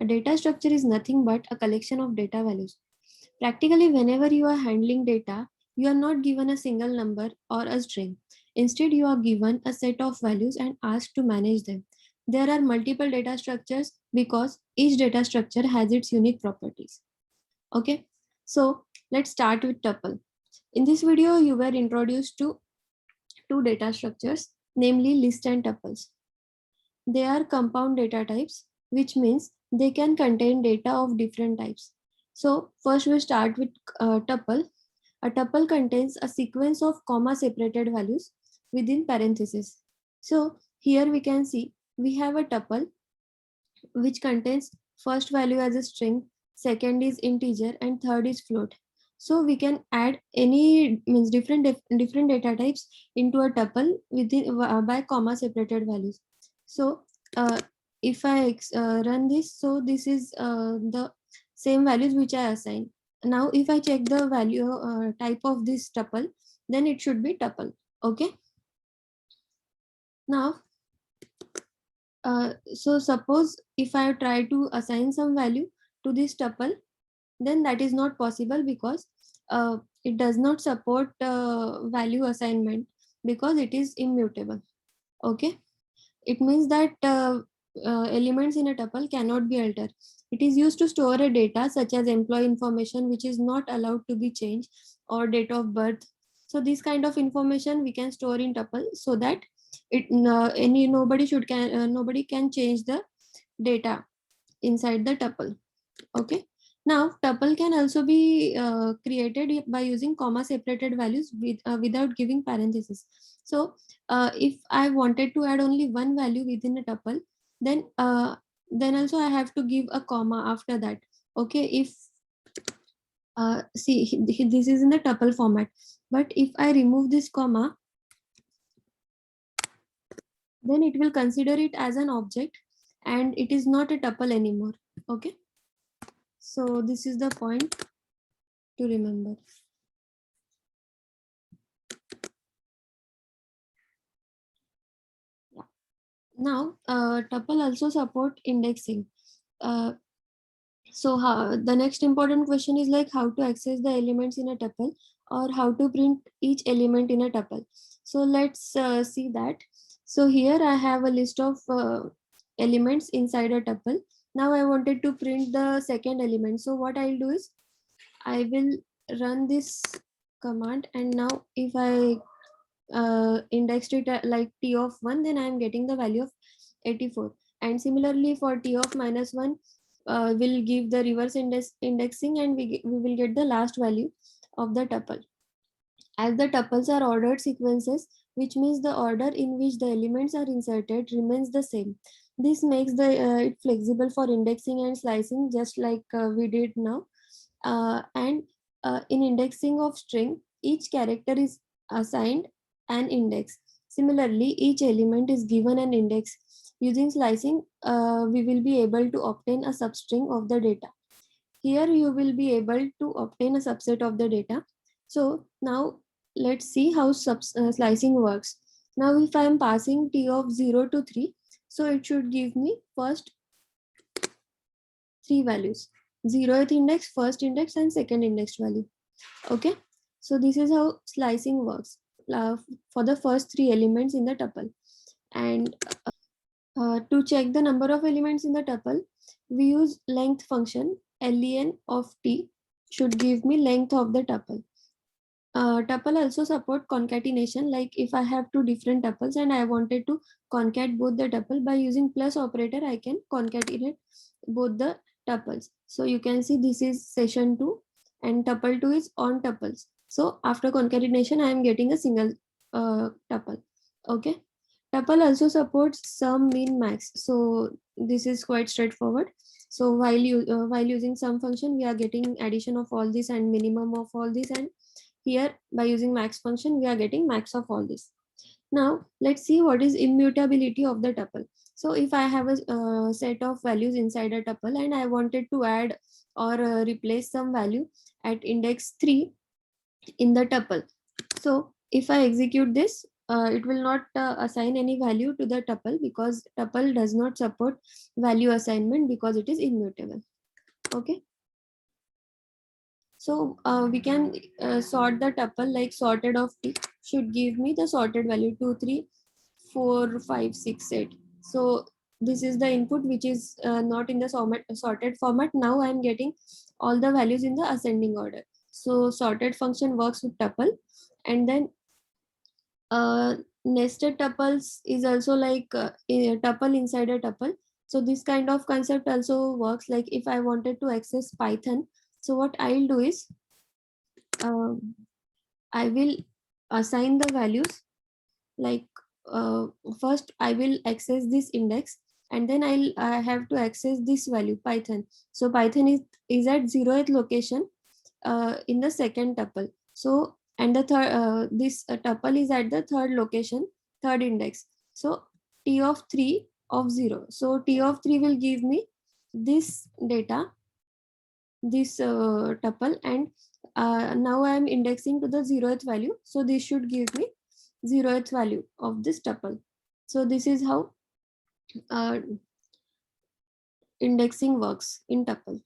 A data structure is nothing but a collection of data values. Practically, whenever you are handling data, you are not given a single number or a string. Instead, you are given a set of values and asked to manage them. There are multiple data structures because each data structure has its unique properties. Okay, so let's start with tuple. In this video, you were introduced to two data structures, namely list and tuples. They are compound data types, which means they can contain data of different types. So first we start with tuple. A tuple contains a sequence of comma separated values within parentheses. So here we can see we have a tuple which contains first value as a string, second is integer, and third is float. So we can add any means different data types into a tuple within by comma separated values. So uh, if I run this, so this is the same values which I assign. Now if I check the value type of this tuple, then it should be tuple. Okay. Now so suppose if I try to assign some value to this tuple, then that is not possible because it does not support value assignment because it is immutable. Okay, it means that elements in a tuple cannot be altered. It is used to store a data such as employee information which is not allowed to be changed, or date of birth. So this kind of information we can store in tuple so that nobody can change the data inside the tuple. Okay. Now tuple can also be created by using comma separated values without giving parentheses. So if I wanted to add only one value within a tuple, then also I have to give a comma after that. Okay, if see this is in the tuple format, but if I remove this comma, then it will consider it as an object and it is not a tuple anymore. Okay, so this is the point to remember. Yeah. Now tuple also support indexing. So the next important question is like how to access the elements in a tuple or how to print each element in a tuple. So let's see that. So here I have a list of elements inside a tuple. Now I wanted to print the second element. So what I'll do is I will run this command, and now if I indexed it at like t of 1, then I am getting the value of 84. And similarly for t of -1, will give the reverse indexing, and we will get the last value of the tuple. As the tuples are ordered sequences, which means the order in which the elements are inserted remains the same. This makes it flexible for indexing and slicing, just like we did now. And in indexing of string, each character is assigned an index. Similarly, each element is given an index. Using slicing, we will be able to obtain a substring of the data. Here you will be able to obtain a subset of the data. So now let's see how slicing works. Now if I am passing t of 0 to 3, so it should give me first three values: 0th index, first index, and second indexed value. Okay, so this is how slicing works for the first three elements in the tuple. And to check the number of elements in the tuple, we use length function. Len of t should give me length of the tuple. Tuple also support concatenation. Like if I have two different tuples and I wanted to concat both the tuple, by using plus operator, I can concatenate both the tuples. So you can see this is session 2 and tuple 2 is on tuples. So after concatenation, I am getting a single tuple. Okay. Tuple also supports sum, min, max. So this is quite straightforward. So while using sum function, we are getting addition of all this and minimum of all this, and here by using max function, we are getting max of all this. Now let's see what is immutability of the tuple. So if I have a set of values inside a tuple and I wanted to add or replace some value at index 3 in the tuple. So if I execute this, it will not assign any value to the tuple, because tuple does not support value assignment because it is immutable. Okay. So we can sort the tuple, like sorted of t should give me the sorted value 2, 3, 4, 5, 6, 8. So this is the input which is not in the sorted format. Now I am getting all the values in the ascending order. So sorted function works with tuple, and then nested tuples is also like a tuple inside a tuple. So this kind of concept also works. Like if I wanted to access Python, so what I'll do is um, I will assign the values, like first I will access this index, and then I have to access this value Python. So Python is at 0th location in the second tuple. So and the third this tuple is at the third location, third index. So t of 3 of 0. So t of 3 will give me this data, this tuple, and now I am indexing to the 0th value. So this should give me 0th value of this tuple. So this is how uh, indexing works in tuple.